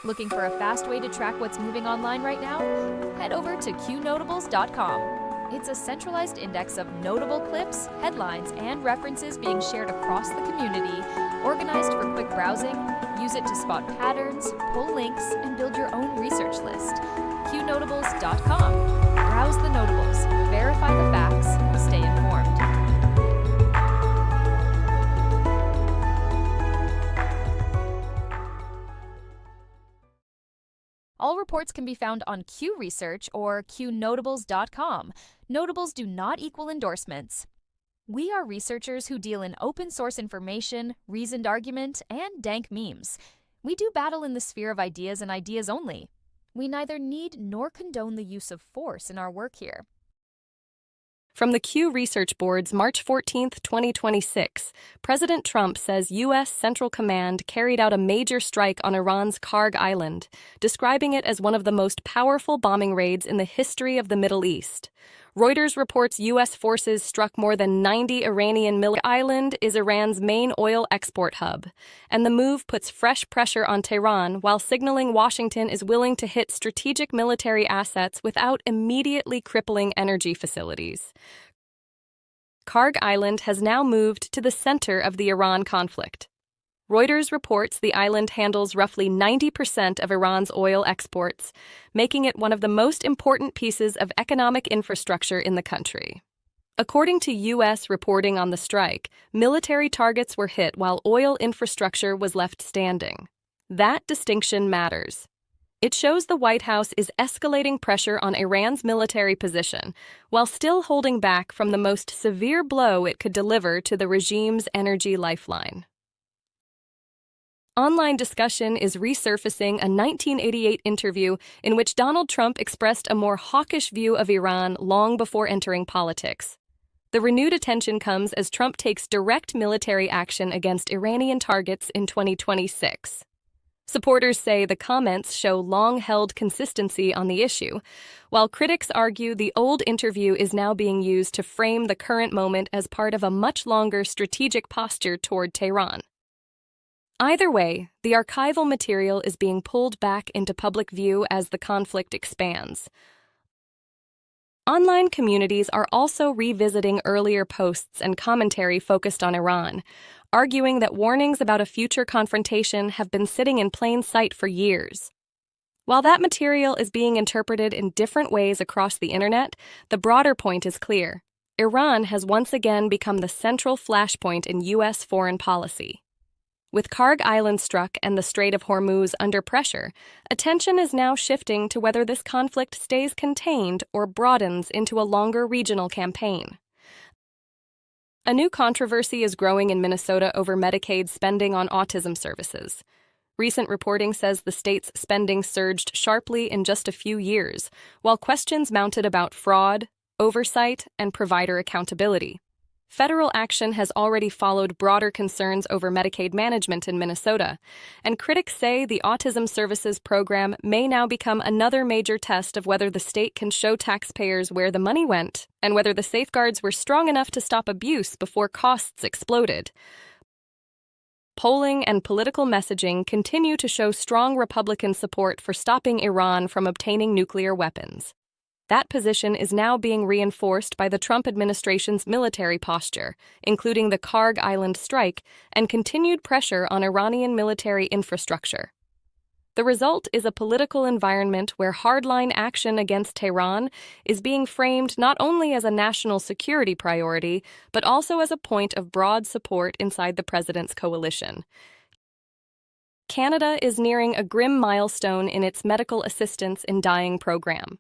Looking for a fast way to track what's moving online right now? Head over to Qnotables.com. It's a centralized index of notable clips, headlines, and references being shared across the community, organized for quick browsing. Use it to spot patterns, pull links, and build your own research list. Qnotables.com. Browse the notables, verify the facts, stay informed. All reports can be found on Q Research or Qnotables.com. Notables do not equal endorsements. We are researchers who deal in open source information, reasoned argument, and dank memes. We do battle in the sphere of ideas and ideas only. We neither need nor condone the use of force in our work here. From the Q Research Board's March 14, 2026, President Trump says U.S. Central Command carried out a major strike on Iran's Karg Island, describing it as one of the most powerful bombing raids in the history of the Middle East. Reuters reports U.S. forces struck more than 90 Iranian military. Island is Iran's main oil export hub, and the move puts fresh pressure on Tehran while signaling Washington is willing to hit strategic military assets without immediately crippling energy facilities. Karg Island has now moved to the center of the Iran conflict. Reuters reports the island handles roughly 90% of Iran's oil exports, making it one of the most important pieces of economic infrastructure in the country. According to U.S. reporting on the strike, military targets were hit while oil infrastructure was left standing. That distinction matters. It shows the White House is escalating pressure on Iran's military position, while still holding back from the most severe blow it could deliver to the regime's energy lifeline. Online discussion is resurfacing a 1988 interview in which Donald Trump expressed a more hawkish view of Iran long before entering politics. The renewed attention comes as Trump takes direct military action against Iranian targets in 2026. Supporters say the comments show long-held consistency on the issue, while critics argue the old interview is now being used to frame the current moment as part of a much longer strategic posture toward Tehran. Either way, the archival material is being pulled back into public view as the conflict expands. Online communities are also revisiting earlier posts and commentary focused on Iran, arguing that warnings about a future confrontation have been sitting in plain sight for years. While that material is being interpreted in different ways across the internet, the broader point is clear. Iran has once again become the central flashpoint in U.S. foreign policy. With Karg Island struck and the Strait of Hormuz under pressure, attention is now shifting to whether this conflict stays contained or broadens into a longer regional campaign. A new controversy is growing in Minnesota over Medicaid's spending on autism services. Recent reporting says the state's spending surged sharply in just a few years, while questions mounted about fraud, oversight, and provider accountability. Federal action has already followed broader concerns over Medicaid management in Minnesota, and critics say the Autism Services program may now become another major test of whether the state can show taxpayers where the money went and whether the safeguards were strong enough to stop abuse before costs exploded. Polling and political messaging continue to show strong Republican support for stopping Iran from obtaining nuclear weapons. That position is now being reinforced by the Trump administration's military posture, including the Karg Island strike and continued pressure on Iranian military infrastructure. The result is a political environment where hardline action against Tehran is being framed not only as a national security priority, but also as a point of broad support inside the president's coalition. Canada is nearing a grim milestone in its medical assistance in dying program.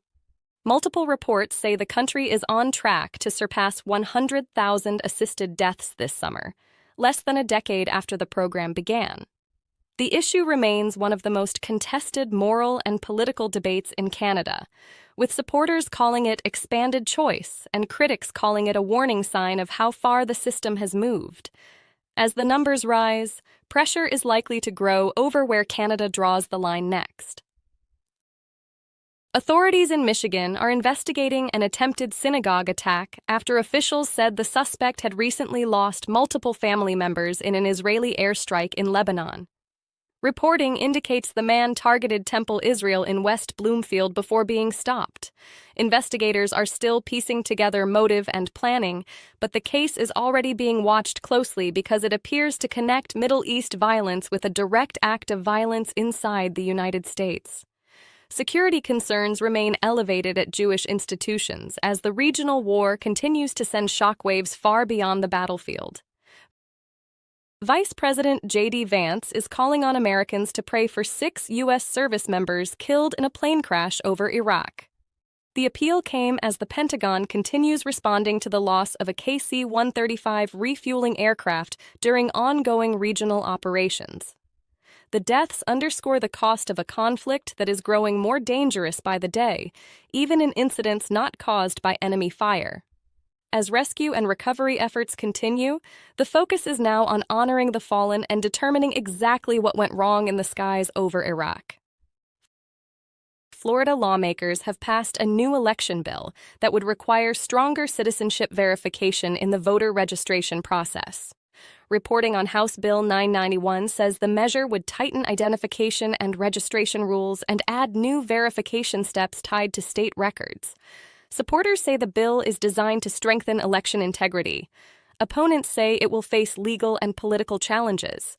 Multiple reports say the country is on track to surpass 100,000 assisted deaths this summer, less than a decade after the program began. The issue remains one of the most contested moral and political debates in Canada, with supporters calling it expanded choice and critics calling it a warning sign of how far the system has moved. As the numbers rise, pressure is likely to grow over where Canada draws the line next. Authorities in Michigan are investigating an attempted synagogue attack after officials said the suspect had recently lost multiple family members in an Israeli airstrike in Lebanon. Reporting indicates the man targeted Temple Israel in West Bloomfield before being stopped. Investigators are still piecing together motive and planning, but the case is already being watched closely because it appears to connect Middle East violence with a direct act of violence inside the United States. Security concerns remain elevated at Jewish institutions as the regional war continues to send shockwaves far beyond the battlefield. Vice President J.D. Vance is calling on Americans to pray for 6 U.S. service members killed in a plane crash over Iraq. The appeal came as the Pentagon continues responding to the loss of a KC-135 refueling aircraft during ongoing regional operations. The deaths underscore the cost of a conflict that is growing more dangerous by the day, even in incidents not caused by enemy fire. As rescue and recovery efforts continue, the focus is now on honoring the fallen and determining exactly what went wrong in the skies over Iraq. Florida lawmakers have passed a new election bill that would require stronger citizenship verification in the voter registration process. Reporting on House Bill 991 says the measure would tighten identification and registration rules and add new verification steps tied to state records. Supporters say the bill is designed to strengthen election integrity. Opponents say it will face legal and political challenges.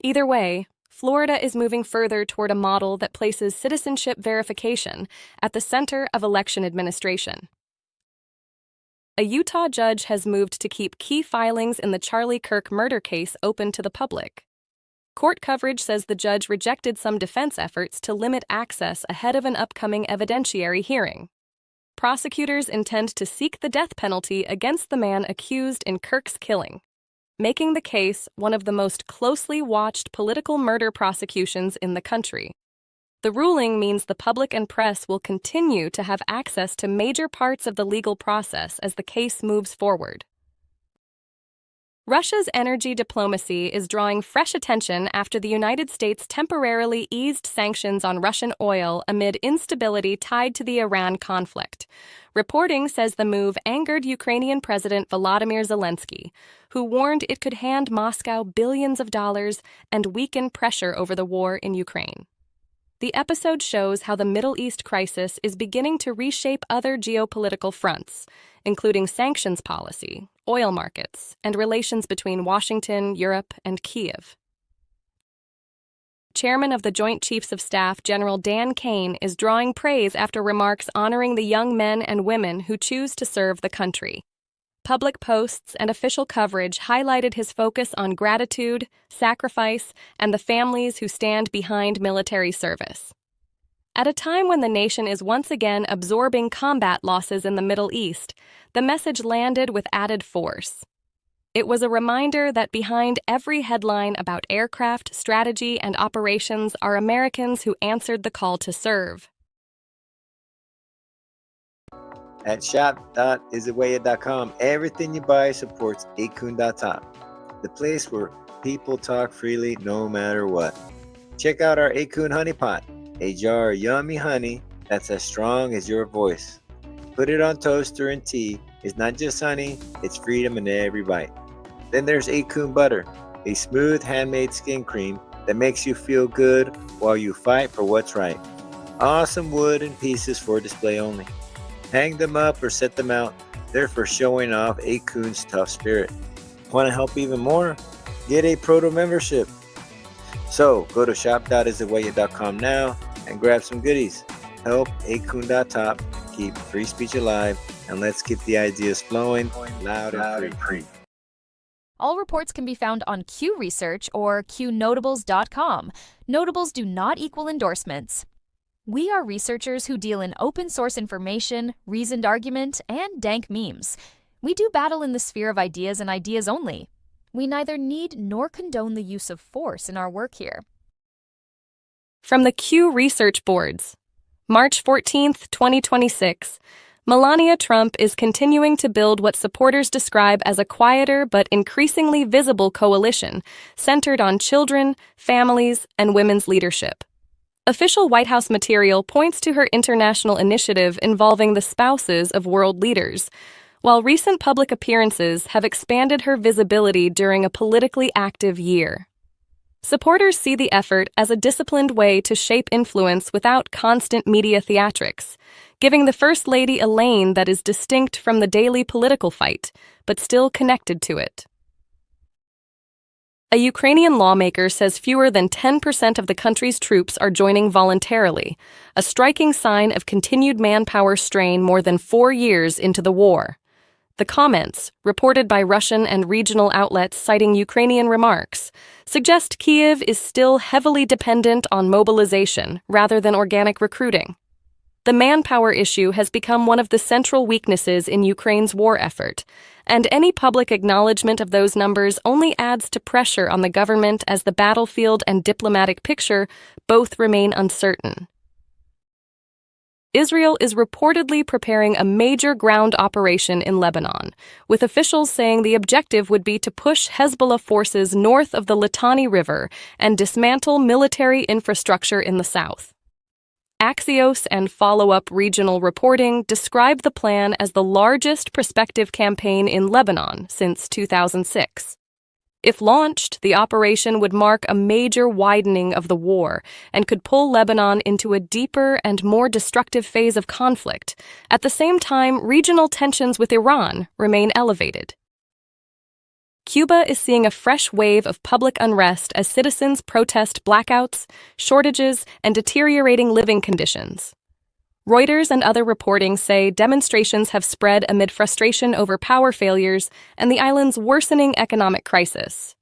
Either way, Florida is moving further toward a model that places citizenship verification at the center of election administration. A Utah judge has moved to keep key filings in the Charlie Kirk murder case open to the public. Court coverage says the judge rejected some defense efforts to limit access ahead of an upcoming evidentiary hearing. Prosecutors intend to seek the death penalty against the man accused in Kirk's killing, making the case one of the most closely watched political murder prosecutions in the country. The ruling means the public and press will continue to have access to major parts of the legal process as the case moves forward. Russia's energy diplomacy is drawing fresh attention after the United States temporarily eased sanctions on Russian oil amid instability tied to the Iran conflict. Reporting says the move angered Ukrainian President Volodymyr Zelensky, who warned it could hand Moscow billions of dollars and weaken pressure over the war in Ukraine. The episode shows how the Middle East crisis is beginning to reshape other geopolitical fronts, including sanctions policy, oil markets, and relations between Washington, Europe, and Kyiv. Chairman of the Joint Chiefs of Staff, General Dan Kane, is drawing praise after remarks honoring the young men and women who choose to serve the country. Public posts and official coverage highlighted his focus on gratitude, sacrifice, and the families who stand behind military service. At a time when the nation is once again absorbing combat losses in the Middle East, the message landed with added force. It was a reminder that behind every headline about aircraft, strategy, and operations are Americans who answered the call to serve. At shop.isawaya.com, everything you buy supports Qnotables, the place where people talk freely no matter what. Check out our Qn Honey Pot, a jar of yummy honey that's as strong as your voice. Put it on toaster and tea. It's not just honey, it's freedom in every bite. Then there's Qn Butter, a smooth handmade skin cream that makes you feel good while you fight for what's right. Awesome wood and pieces for display only. Hang them up or set them out. They're for showing off Qn's tough spirit. Want to help even more? Get a proto membership. So go to shop.isawaya.com now and grab some goodies. Help Qnotables keep free speech alive, and let's keep the ideas flowing loud and free. All reports can be found on Q Research or Qnotables.com. Notables do not equal endorsements. We are researchers who deal in open source information, reasoned argument, and dank memes. We do battle in the sphere of ideas and ideas only. We neither need nor condone the use of force in our work here. From the Q Research Boards, March 14, 2026, Melania Trump is continuing to build what supporters describe as a quieter but increasingly visible coalition centered on children, families, and women's leadership. Official White House material points to her international initiative involving the spouses of world leaders, while recent public appearances have expanded her visibility during a politically active year. Supporters see the effort as a disciplined way to shape influence without constant media theatrics, giving the First Lady a lane that is distinct from the daily political fight, but still connected to it. A Ukrainian lawmaker says fewer than 10% of the country's troops are joining voluntarily, a striking sign of continued manpower strain more than 4 years into the war. The comments, reported by Russian and regional outlets citing Ukrainian remarks, suggest Kyiv is still heavily dependent on mobilization rather than organic recruiting. The manpower issue has become one of the central weaknesses in Ukraine's war effort, and any public acknowledgement of those numbers only adds to pressure on the government as the battlefield and diplomatic picture both remain uncertain. Israel is reportedly preparing a major ground operation in Lebanon, with officials saying the objective would be to push Hezbollah forces north of the Litani River and dismantle military infrastructure in the south. Axios and follow-up regional reporting describe the plan as the largest prospective campaign in Lebanon since 2006. If launched, the operation would mark a major widening of the war and could pull Lebanon into a deeper and more destructive phase of conflict. At the same time, regional tensions with Iran remain elevated. Cuba is seeing a fresh wave of public unrest as citizens protest blackouts, shortages, and deteriorating living conditions. Reuters and other reporting say demonstrations have spread amid frustration over power failures and the island's worsening economic crisis.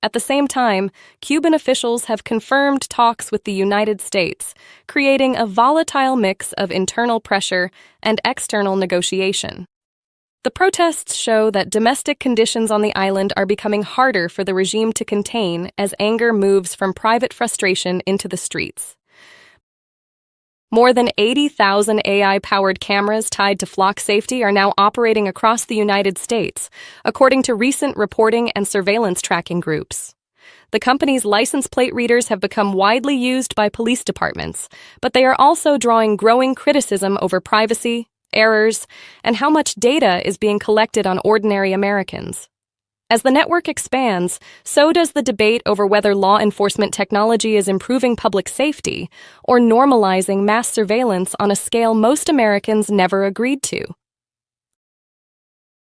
At the same time, Cuban officials have confirmed talks with the United States, creating a volatile mix of internal pressure and external negotiation. The protests show that domestic conditions on the island are becoming harder for the regime to contain as anger moves from private frustration into the streets. More than 80,000 AI-powered cameras tied to flock safety are now operating across the United States, according to recent reporting and surveillance tracking groups. The company's license plate readers have become widely used by police departments, but they are also drawing growing criticism over privacy, errors, and how much data is being collected on ordinary Americans. As the network expands, so does the debate over whether law enforcement technology is improving public safety or normalizing mass surveillance on a scale most Americans never agreed to.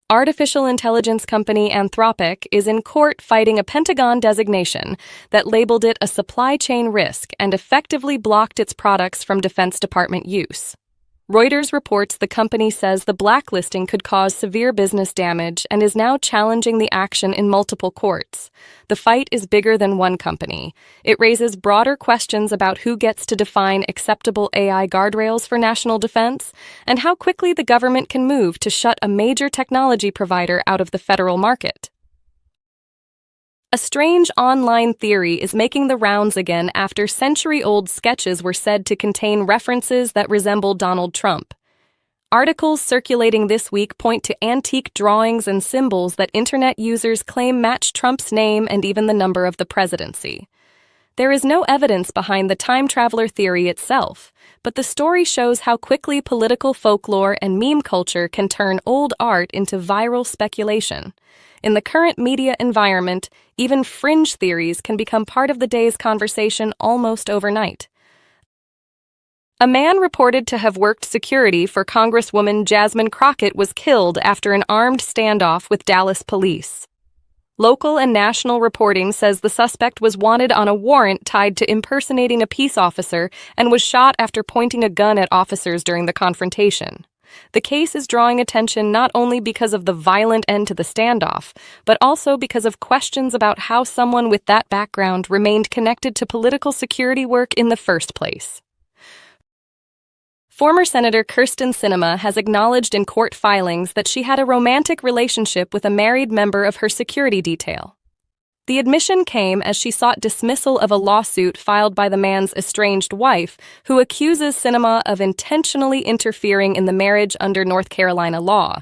Artificial intelligence company Anthropic is in court fighting a Pentagon designation that labeled it a supply chain risk and effectively blocked its products from Defense Department use. Reuters reports the company says the blacklisting could cause severe business damage and is now challenging the action in multiple courts. The fight is bigger than one company. It raises broader questions about who gets to define acceptable AI guardrails for national defense and how quickly the government can move to shut a major technology provider out of the federal market. A strange online theory is making the rounds again after century-old sketches were said to contain references that resemble Donald Trump. Articles circulating this week point to antique drawings and symbols that internet users claim match Trump's name and even the number of the presidency. There is no evidence behind the time traveler theory itself, but the story shows how quickly political folklore and meme culture can turn old art into viral speculation. In the current media environment, even fringe theories can become part of the day's conversation almost overnight. A man reported to have worked security for Congresswoman Jasmine Crockett was killed after an armed standoff with Dallas police. Local and national reporting says the suspect was wanted on a warrant tied to impersonating a peace officer and was shot after pointing a gun at officers during the confrontation. The case is drawing attention not only because of the violent end to the standoff, but also because of questions about how someone with that background remained connected to political security work in the first place. Former Senator Kyrsten Sinema has acknowledged in court filings that she had a romantic relationship with a married member of her security detail. The admission came as she sought dismissal of a lawsuit filed by the man's estranged wife, who accuses Sinema of intentionally interfering in the marriage under North Carolina law.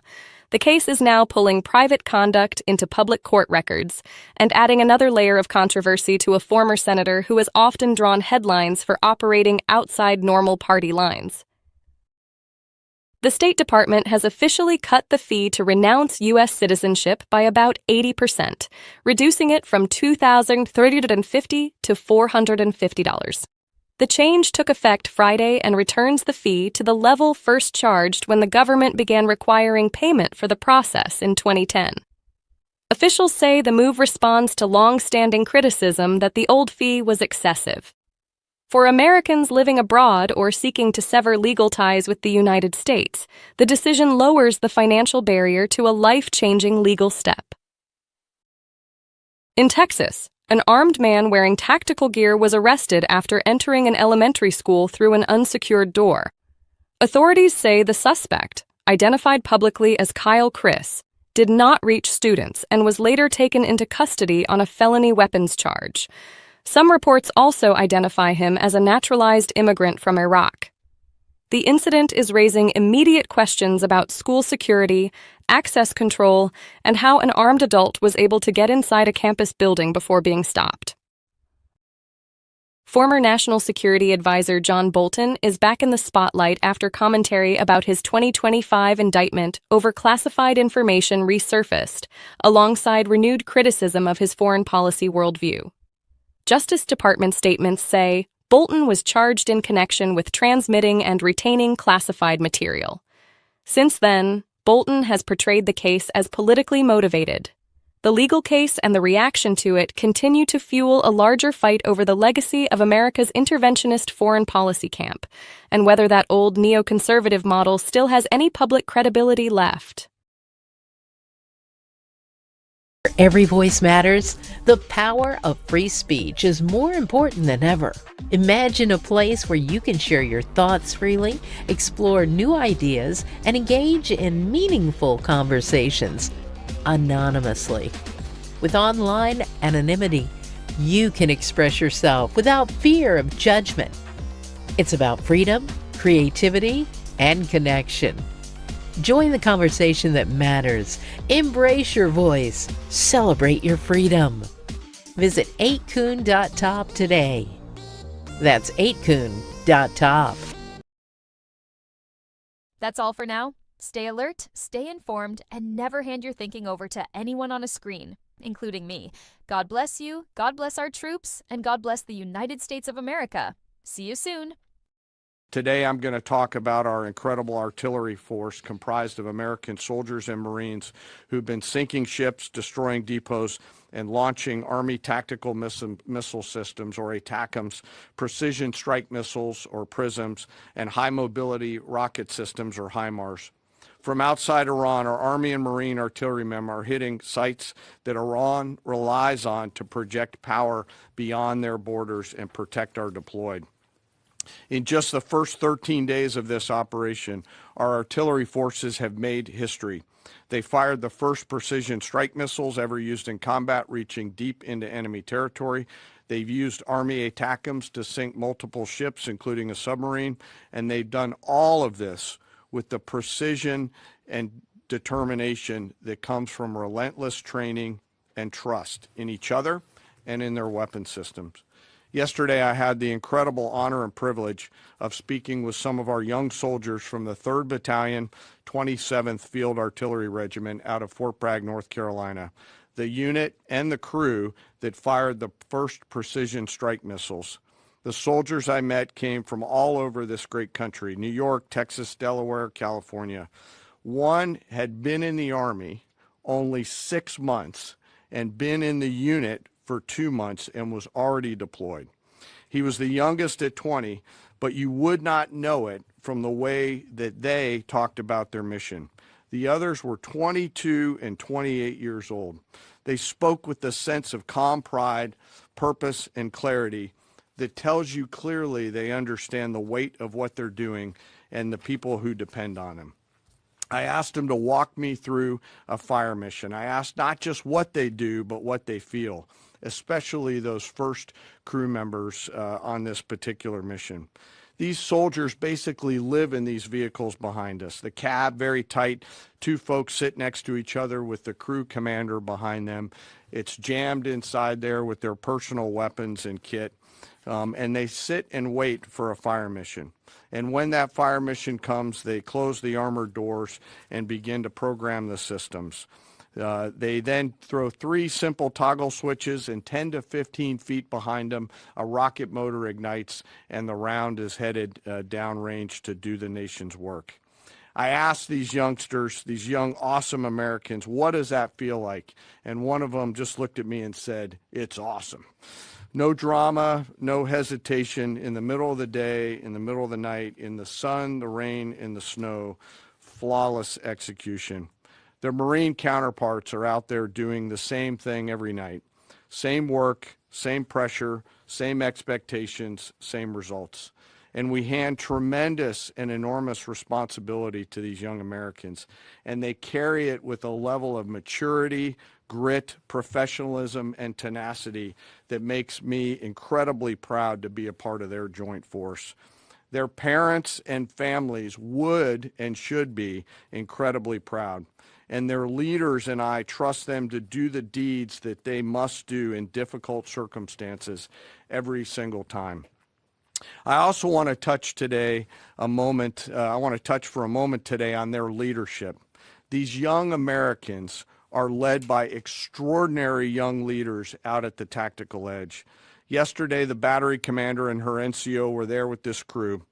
The case is now pulling private conduct into public court records and adding another layer of controversy to a former senator who has often drawn headlines for operating outside normal party lines. The State Department has officially cut the fee to renounce U.S. citizenship by about 80%, reducing it from $2,350 to $450. The change took effect Friday and returns the fee to the level first charged when the government began requiring payment for the process in 2010. Officials say the move responds to long-standing criticism that the old fee was excessive. For Americans living abroad or seeking to sever legal ties with the United States, the decision lowers the financial barrier to a life-changing legal step. In Texas, an armed man wearing tactical gear was arrested after entering an elementary school through an unsecured door. Authorities say the suspect, identified publicly as Kyle Chris, did not reach students and was later taken into custody on a felony weapons charge. Some reports also identify him as a naturalized immigrant from Iraq. The incident is raising immediate questions about school security, access control, and how an armed adult was able to get inside a campus building before being stopped. Former National Security Advisor John Bolton is back in the spotlight after commentary about his 2025 indictment over classified information resurfaced, alongside renewed criticism of his foreign policy worldview. Justice Department statements say Bolton was charged in connection with transmitting and retaining classified material. Since then, Bolton has portrayed the case as politically motivated. The legal case and the reaction to it continue to fuel a larger fight over the legacy of America's interventionist foreign policy camp, and whether that old neoconservative model still has any public credibility left. Every voice matters. The power of free speech is more important than ever. Imagine a place where you can share your thoughts freely, explore new ideas, and engage in meaningful conversations anonymously. With online anonymity, you can express yourself without fear of judgment. It's about freedom, creativity, and connection. Join the conversation that matters. Embrace your voice. Celebrate your freedom. Visit 8kun.top today. That's 8kun.top. That's all for now. Stay alert, stay informed, and never hand your thinking over to anyone on a screen, including me. God bless you, God bless our troops, and God bless the United States of America. See you soon. Today I'm going to talk about our incredible artillery force comprised of American soldiers and Marines who've been sinking ships, destroying depots, and launching Army tactical missile systems, or ATACMS, precision strike missiles, or PRISMs, and high-mobility rocket systems, or HIMARS. From outside Iran, our Army and Marine artillerymen are hitting sites that Iran relies on to project power beyond their borders and protect our deployed. In just the first 13 days of this operation, our artillery forces have made history. They fired the first precision strike missiles ever used in combat, reaching deep into enemy territory. They've used Army ATACMS to sink multiple ships, including a submarine, and they've done all of this with the precision and determination that comes from relentless training and trust in each other and in their weapon systems. Yesterday, I had the incredible honor and privilege of speaking with some of our young soldiers from the 3rd Battalion, 27th Field Artillery Regiment out of Fort Bragg, North Carolina, the unit and the crew that fired the first precision strike missiles. The soldiers I met came from all over this great country: New York, Texas, Delaware, California. One had been in the Army only 6 months and been in the unit for 2 months and was already deployed. He was the youngest at 20, but you would not know it from the way that they talked about their mission. The others were 22 and 28 years old. They spoke with the sense of calm pride, purpose, and clarity that tells you clearly they understand the weight of what they're doing and the people who depend on them. I asked them to walk me through a fire mission. I asked not just what they do, but what they feel, especially those first crew members on this particular mission. These soldiers basically live in these vehicles behind us. The cab, very tight, two folks sit next to each other with the crew commander behind them. It's jammed inside there with their personal weapons and kit. And they sit and wait for a fire mission. And when that fire mission comes, they close the armored doors and begin to program the systems. They then throw 3 simple toggle switches, and 10 to 15 feet behind them, a rocket motor ignites, and the round is headed downrange to do the nation's work. I asked these youngsters, these young, awesome Americans, what does that feel like? And one of them just looked at me and said, "It's awesome." No drama, no hesitation, in the middle of the day, in the middle of the night, in the sun, the rain, in the snow, flawless execution. Their Marine counterparts are out there doing the same thing every night. Same work, same pressure, same expectations, same results. And we hand tremendous and enormous responsibility to these young Americans, and they carry it with a level of maturity, grit, professionalism, and tenacity that makes me incredibly proud to be a part of their joint force. Their parents and families would and should be incredibly proud, and their leaders and I trust them to do the deeds that they must do in difficult circumstances every single time. I also want to touch today I want to touch for a moment today on their leadership. These young Americans are led by extraordinary young leaders out at the tactical edge. Yesterday, the battery commander and her NCO were there with this crew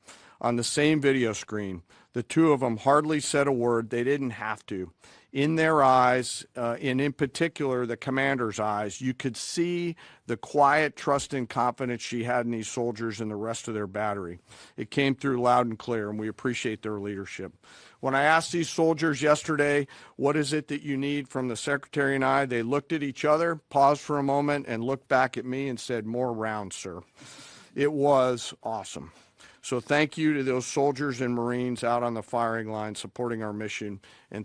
on the same video screen. The two of them hardly said a word. They didn't have to. In their eyes, and in particular the commander's eyes, you could see the quiet trust and confidence she had in these soldiers and the rest of their battery. It came through loud and clear, and we appreciate their leadership. When I asked these soldiers yesterday, what is it that you need from the Secretary and I, they looked at each other, paused for a moment, and looked back at me and said, "More rounds, sir." It was awesome. So thank you to those soldiers and Marines out on the firing line supporting our mission, and